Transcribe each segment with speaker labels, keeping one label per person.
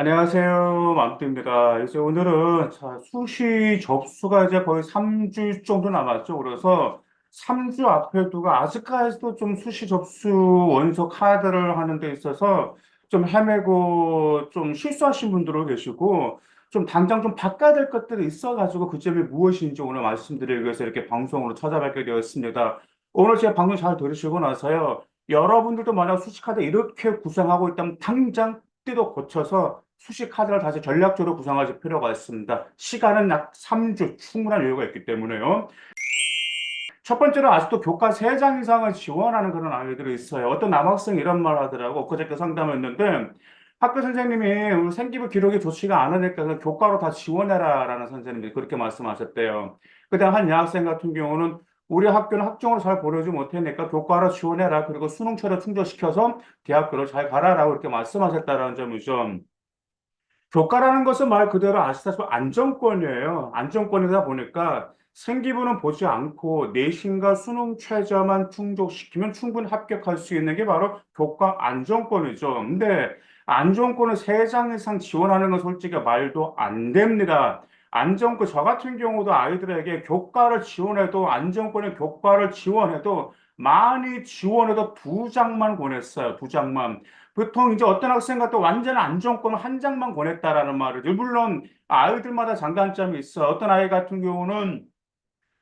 Speaker 1: 안녕하세요. 맘띠입니다. 이제 오늘은 수시 접수가 이제 거의 3주 정도 남았죠. 그래서 3주 앞에 두고 아직까지도 좀 수시 접수 원서 카드를 하는 데 있어서 좀 헤매고 좀 실수하신 분들도 계시고 좀 당장 좀 바꿔야 될 것들이 있어가지고 그 점이 무엇인지 오늘 말씀드리기 위해서 이렇게 방송으로 찾아뵙게 되었습니다. 오늘 제 방송 잘 들으시고 나서요. 여러분들도 만약 수시 카드 이렇게 구성하고 있다면 당장 띠도 고쳐서 수식 카드를 다시 전략적으로 구성하실 필요가 있습니다. 시간은 약 3주 충분한 여유가 있기 때문에요. 첫 번째로 아직도 교과 3장 이상을 지원하는 그런 아이들이 있어요. 어떤 남학생이 이런 말 하더라고. 그저께 상담했는데 학교 선생님이 우리 생기부 기록이 좋지가 않으니까 그 교과로 다 지원해라 라는 선생님이 그렇게 말씀하셨대요. 그다음 한 여학생 같은 경우는 우리 학교는 학종을 잘 보내지 못하니까 교과로 지원해라. 그리고 수능처럼 충족시켜서 대학교를 잘 가라라고 이렇게 말씀하셨다는 점이죠. 교과라는 것은 말 그대로 아시다시피 안정권이에요. 안정권이다 보니까 생기부는 보지 않고 내신과 수능 최저만 충족시키면 충분히 합격할 수 있는 게 바로 교과 안정권이죠. 근데 안정권을 3장 이상 지원하는 건 솔직히 말도 안 됩니다. 안정권, 저 같은 경우도 아이들에게 교과를 지원해도, 안정권의 교과를 지원해도, 많이 지원해도 2장만 보냈어요. 2장만. 보통 이제 어떤 학생 같은 완전 안정권을 한 장만 권했다라는 말을 물론 아이들마다 장단점이 있어. 어떤 아이 같은 경우는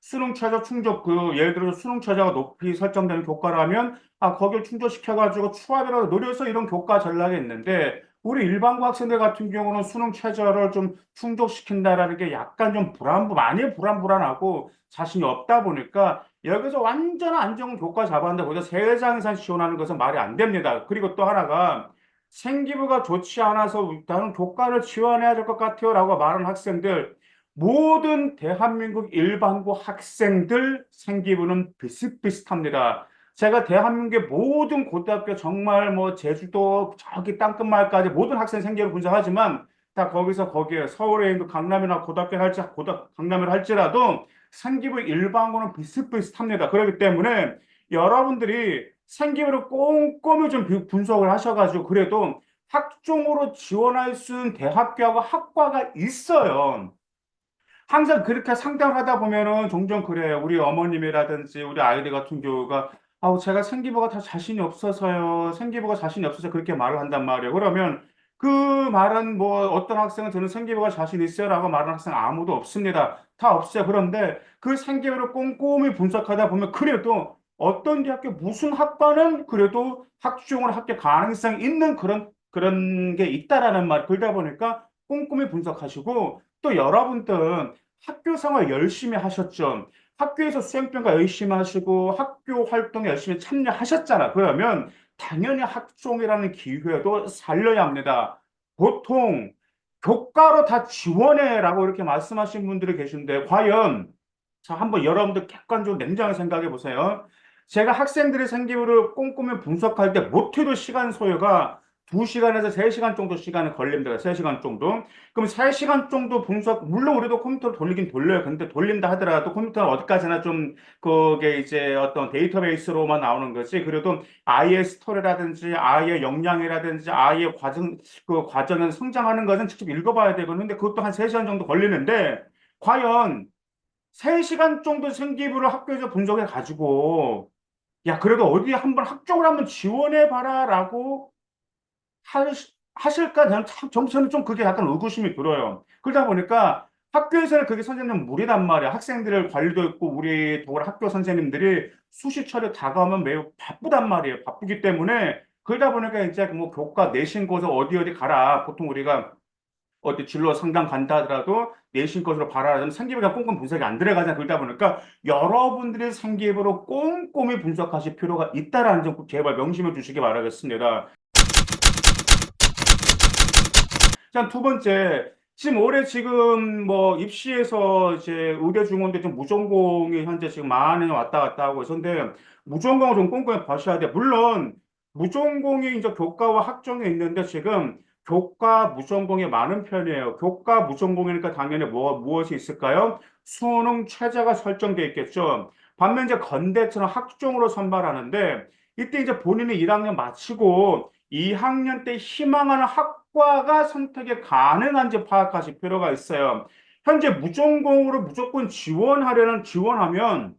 Speaker 1: 수능 최저 충족 예를 들어서 수능 최저가 높이 설정되는 교과라면 거기를 충족시켜가지고 추가별로 노려서 이런 교과 전략이 있는데 우리 일반고 학생들 같은 경우는 수능 최저를 좀 충족시킨다라는 게 약간 좀 많이 불안불안하고 자신이 없다 보니까 여기서 완전 안정 교과 잡았는데 거기서 3장 이상 지원하는 것은 말이 안 됩니다. 그리고 또 하나가 생기부가 좋지 않아서 나는 교과를 지원해야 될 것 같아요 라고 말하는 학생들 모든 대한민국 일반고 학생들 생기부는 비슷비슷합니다. 제가 대한민국의 모든 고등학교 정말 뭐 제주도 저기 땅끝마을까지 모든 학생 생기부를 분석하지만 다 거기서 거기에 서울에 있는 강남이나 고등학교를 강남을 할지라도 생기부 일반고는 비슷비슷합니다. 그렇기 때문에 여러분들이 생기부를 꼼꼼히 좀 분석을 하셔가지고 그래도 학종으로 지원할 수 있는 대학교하고 학과가 있어요. 항상 그렇게 상담을 하다 보면은 종종 그래요. 우리 어머님이라든지 우리 아이들 같은 경우가 제가 생기부가 다 자신이 없어서요. 생기부가 자신이 없어서 그렇게 말을 한단 말이에요. 그러면 그 말은 뭐 어떤 학생은 저는 생기부가 자신 있어요라고 말하는 학생 아무도 없습니다. 다 없어요. 그런데 그 생기부를 꼼꼼히 분석하다 보면 그래도 어떤 대학교 무슨 학과는 그래도 학종을 합격 가능성이 있는 그런 게 있다라는 말. 그러다 보니까 꼼꼼히 분석하시고 또 여러분들 학교 생활 열심히 하셨죠. 학교에서 수행평가 열심히 하시고 학교 활동에 열심히 참여하셨잖아. 그러면 당연히 학종이라는 기회도 살려야 합니다. 보통 교과로 다 지원해라고 이렇게 말씀하신 분들이 계신데 과연 자 한번 여러분들 객관적으로 냉정하게 생각해 보세요. 제가 학생들의 생기부를 꼼꼼히 분석할 때 못해도 시간 소요가 2시간에서 3시간 정도 시간이 걸립니다. 3시간 정도. 그럼 3시간 정도 분석, 물론 우리도 컴퓨터를 돌리긴 돌려요. 근데 돌린다 하더라도 컴퓨터는 어디까지나 좀 그게 이제 어떤 데이터베이스로만 나오는 거지. 그래도 아이의 스토리라든지 아이의 역량이라든지 아이의 과정을 성장하는 것은 직접 읽어봐야 되거든요. 근데 그것도 한 3시간 정도 걸리는데 과연 3시간 정도 생기부를 학교에서 분석해 가지고 야, 그래도 어디 한번 학종을 한번 지원해 봐라라고 하실까? 저는 참, 저는 좀 그게 약간 의구심이 들어요. 그러다 보니까 학교에서는 그게 선생님 무리단 말이야. 학생들을 관리도 있고 우리 도울 학교 선생님들이 수시철에 다가오면 매우 바쁘단 말이에요. 바쁘기 때문에 그러다 보니까 이제 뭐 교과 내신 고서 어디 가라. 보통 우리가 어디 진로 상담 간다 하더라도 내신 것으로 봐라. 생기부가 꼼꼼히 분석이 안 들어가잖아. 그러다 보니까 여러분들의 생기부로 꼼꼼히 분석하실 필요가 있다라는 점 제발 명심해 주시기 바라겠습니다. 자, 두 번째, 지금 올해 지금 뭐 입시에서 이제 의대 중원대 좀 무전공이 현재 지금 많이 왔다 갔다 하고 있는데 무전공을 좀 꼼꼼히 봐셔야 돼. 물론 무전공이 이제 교과와 학종에 있는데 지금 교과 무전공이 많은 편이에요. 교과 무전공이니까 당연히 무엇이 있을까요? 수능 최저가 설정돼 있겠죠. 반면 이제 건대처럼 학종으로 선발하는데 이때 이제 본인이 1학년 마치고 2학년 때 희망하는 학과가 선택이 가능한지 파악하실 필요가 있어요. 현재 무전공으로 무조건 지원하면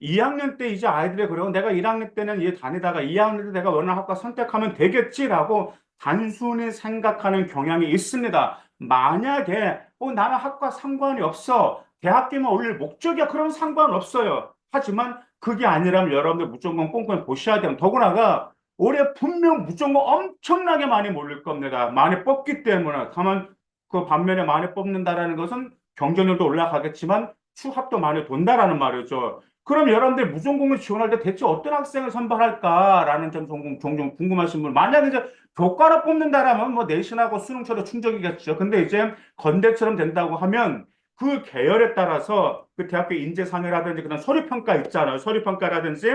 Speaker 1: 2학년 때 이제 아이들이 그러고 내가 1학년 때는 얘 다니다가 2학년 때 내가 원하는 학과 선택하면 되겠지라고 단순히 생각하는 경향이 있습니다. 만약에 나는 학과 상관이 없어. 대학교만 올릴 목적이야. 그러면 상관없어요. 하지만 그게 아니라면 여러분들 무조건 꼼꼼히 보셔야 돼요. 더구나가 올해 분명 무조건 엄청나게 많이 몰릴 겁니다. 많이 뽑기 때문에. 다만 그 반면에 많이 뽑는다라는 것은 경쟁률도 올라가겠지만 추합도 많이 돈다라는 말이죠. 그럼 여러분들 무전공을 지원할 때 대체 어떤 학생을 선발할까라는 점 종종 궁금하신 분. 만약에 이제 교과로 뽑는다라면 뭐 내신하고 수능 쳐도 충족이겠죠. 근데 이제 건대처럼 된다고 하면 그 계열에 따라서 그 대학교 인재상이라든지 그다음 서류평가 있잖아요. 서류평가라든지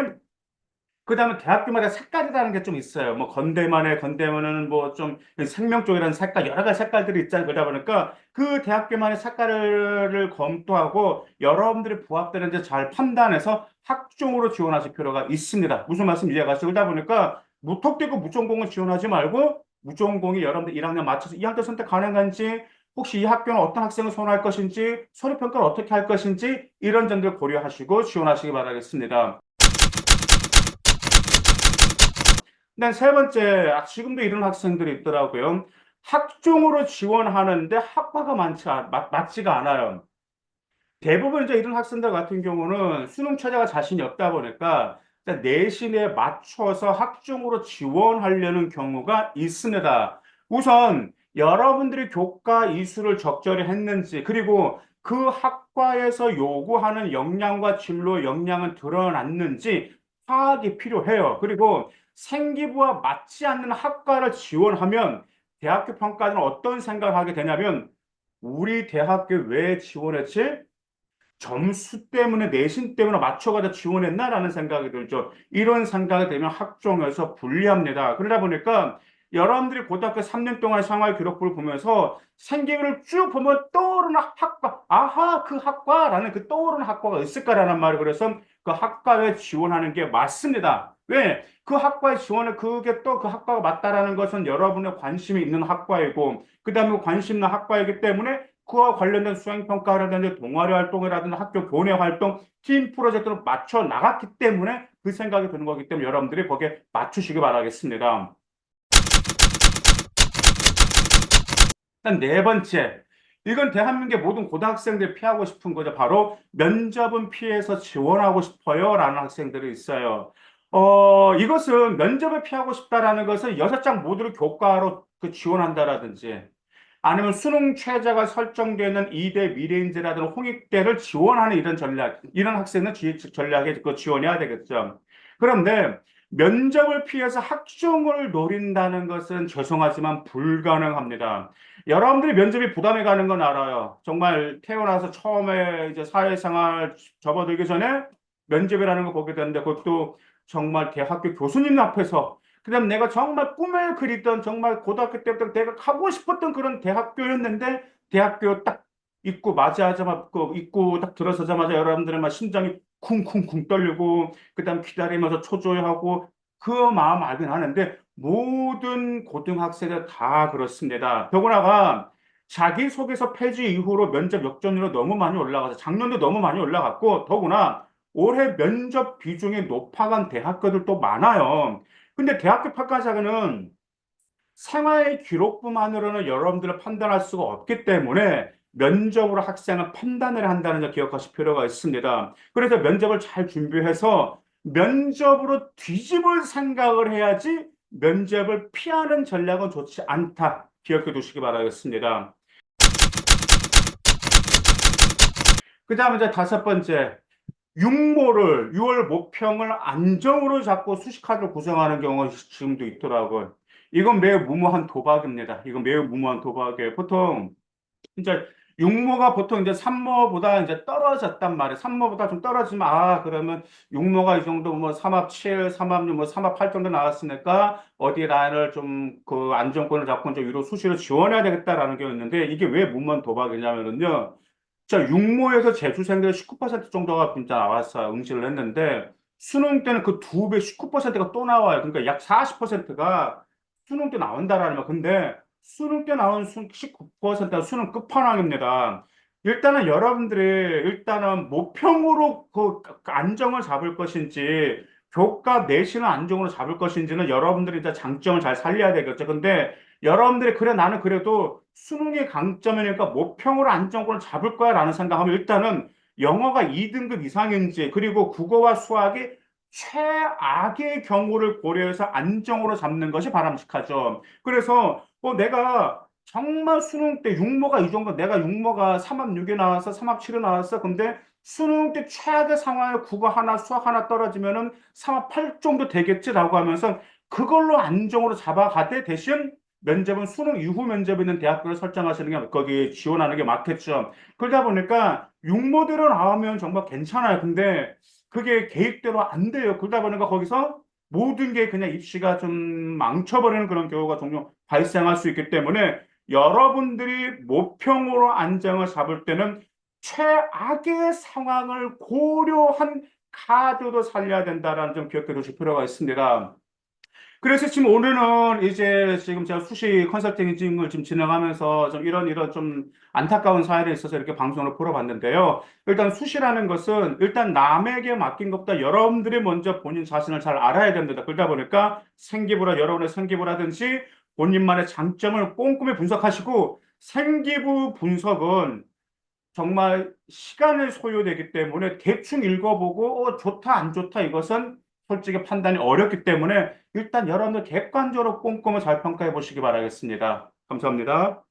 Speaker 1: 그다음에 대학교마다 색깔이라는 게 좀 있어요. 뭐 건대만은 뭐 좀 생명 쪽이라는 색깔 여러 가지 색깔들이 있잖아요. 그러다 보니까 그 대학교만의 색깔을 검토하고 여러분들이 부합되는지 잘 판단해서 학종으로 지원하실 필요가 있습니다. 무슨 말씀 이해가시죠? 그러다 보니까 무턱대고 무전공을 지원하지 말고 무전공이 여러분들 1학년 맞춰서 이 학교 선택 가능한지 혹시 이 학교는 어떤 학생을 선호할 것인지 서류평가를 어떻게 할 것인지 이런 점들 고려하시고 지원하시기 바라겠습니다. 근데 세 번째, 지금도 이런 학생들이 있더라고요. 학종으로 지원하는데 학과가 맞지가 않아요. 대부분 이제 이런 학생들 같은 경우는 수능 최저가 자신이 없다 보니까 일단 내신에 맞춰서 학종으로 지원하려는 경우가 있습니다. 우선 여러분들이 교과 이수를 적절히 했는지 그리고 그 학과에서 요구하는 역량과 진로 역량은 드러났는지 파악이 필요해요. 그리고 생기부와 맞지 않는 학과를 지원하면 대학교 평가는 어떤 생각을 하게 되냐면 우리 대학교 왜 지원했지? 점수 때문에 내신 때문에 맞춰가지고 지원했나라는 생각이 들죠. 이런 생각이 되면 학종에서 불리합니다. 그러다 보니까 여러분들이 고등학교 3년 동안 생활 기록부를 보면서 생기부를 쭉 보면 떠오르는 학과, 아하, 그 학과라는 그 떠오르는 학과가 있을까라는 말이 그래서 그 학과에 지원하는 게 맞습니다. 왜? 그 학과에 지원을 그게 또 그 학과가 맞다라는 것은 여러분의 관심이 있는 학과이고 그다음에 관심 있는 학과이기 때문에 그와 관련된 수행평가라든지 동아리 활동이라든지 학교 교내 활동, 팀 프로젝트를 맞춰 나갔기 때문에 그 생각이 드는 거기 때문에 여러분들이 거기에 맞추시기 바라겠습니다. 일단 네 번째, 이건 대한민국의 모든 고등학생들이 피하고 싶은 거죠. 바로 면접은 피해서 지원하고 싶어요. 라는 학생들이 있어요. 이것은 면접을 피하고 싶다라는 것은 6장 모두를 교과로 그 지원한다라든지 아니면 수능 최저가 설정되는 이대 미래인재라든 홍익대를 지원하는 이런 전략, 이런 학생은 전략에 그 지원해야 되겠죠. 그런데 면접을 피해서 학종을 노린다는 것은 죄송하지만 불가능합니다. 여러분들이 면접이 부담이 가는 건 알아요. 정말 태어나서 처음에 이제 사회생활 접어들기 전에 면접이라는 거 보게 되는데 그것도 정말 대학교 교수님 앞에서 그다음 내가 정말 꿈에 그리던 정말 고등학교 때부터 내가 가고 싶었던 그런 대학교였는데 대학교 딱 입고 딱 들어서자마자 여러분들의 막 심장이 쿵쿵쿵 떨리고 그다음 기다리면서 초조해하고 그 마음 알긴 하는데 모든 고등학생들 다 그렇습니다. 더구나가 자기소개서 폐지 이후로 면접 역전율이 너무 많이 올라가서 작년도 너무 많이 올라갔고 더구나 올해 면접 비중이 높아간 대학교들도 많아요. 근데 대학교 평가사는 생활 기록부만으로는 여러분들을 판단할 수가 없기 때문에 면접으로 학생을 판단을 한다는 점 기억하실 필요가 있습니다. 그래서 면접을 잘 준비해서 면접으로 뒤집을 생각을 해야지 면접을 피하는 전략은 좋지 않다. 기억해 두시기 바라겠습니다. 그 다음에 이제 다섯 번째, 육모를 6월 모평을 안정으로 잡고 수식카드를 구성하는 경우가 지금도 있더라고요. 이건 매우 무모한 도박입니다. 이건 매우 무모한 도박이에요. 보통 진짜 육모가 보통 이제 삼모보다 이제 떨어졌단 말이에요. 삼모보다 좀 떨어지면 그러면 육모가 이 정도 뭐 삼합 7, 삼합 6, 뭐 삼합 8 정도 나왔으니까 어디 라인을 좀 그 안정권을 잡고 좀 위로 수시로 지원해야 되겠다라는 게 있는데 이게 왜 무모한 도박이냐면요. 자, 육모에서 재수생들 19% 정도가 진짜 나왔어요. 응시를 했는데 수능 때는 그 두 배 19%가 또 나와요. 그러니까 약 40%가 수능 때 나온다라는 거. 근데 수능 때 나온 19%가 수능 끝판왕입니다. 일단은 여러분들이 일단은 모평으로 그 안정을 잡을 것인지 교과 내신을 안정으로 잡을 것인지는 여러분들이 이제 장점을 잘 살려야 되겠죠. 근데 여러분들이 그래 나는 그래도 수능의 강점이니까 모평으로 안정권을 잡을 거야라는 생각하면 일단은 영어가 2등급 이상인지 그리고 국어와 수학이 최악의 경우를 고려해서 안정으로 잡는 것이 바람직하죠. 그래서 내가 정말 수능 때 육모가 이 정도 내가 육모가 3합 6에 나와서 3합 7에 나왔어. 근데 수능 때 최악의 상황에 국어 하나 수학 하나 떨어지면은 3합 8 정도 되겠지라고 하면서 그걸로 안정으로 잡아가되 대신 면접은 수능 이후 면접에 있는 대학교를 설정하시는 게 거기 지원하는 게 맞겠죠. 그러다 보니까 육모대로 나오면 정말 괜찮아요. 근데 그게 계획대로 안 돼요. 그러다 보니까 거기서 모든 게 그냥 입시가 좀 망쳐버리는 그런 경우가 종종 발생할 수 있기 때문에 여러분들이 모평으로 안정을 잡을 때는 최악의 상황을 고려한 카드도 살려야 된다라는 점 기억해 두실 필요가 있습니다. 그래서 지금 오늘은 이제 지금 제가 수시 컨설팅을 지금 진행하면서 좀 이런 좀 안타까운 사연에 있어서 이렇게 방송을 풀어봤는데요. 일단 수시라는 것은 일단 남에게 맡긴 것보다 여러분들이 먼저 본인 자신을 잘 알아야 됩니다. 그러다 보니까 여러분의 생기부라든지 본인만의 장점을 꼼꼼히 분석하시고 생기부 분석은 정말 시간을 소요되기 때문에 대충 읽어보고 좋다 안 좋다 이것은 솔직히 판단이 어렵기 때문에 일단 여러분들 객관적으로 꼼꼼히 잘 평가해 보시기 바라겠습니다. 감사합니다.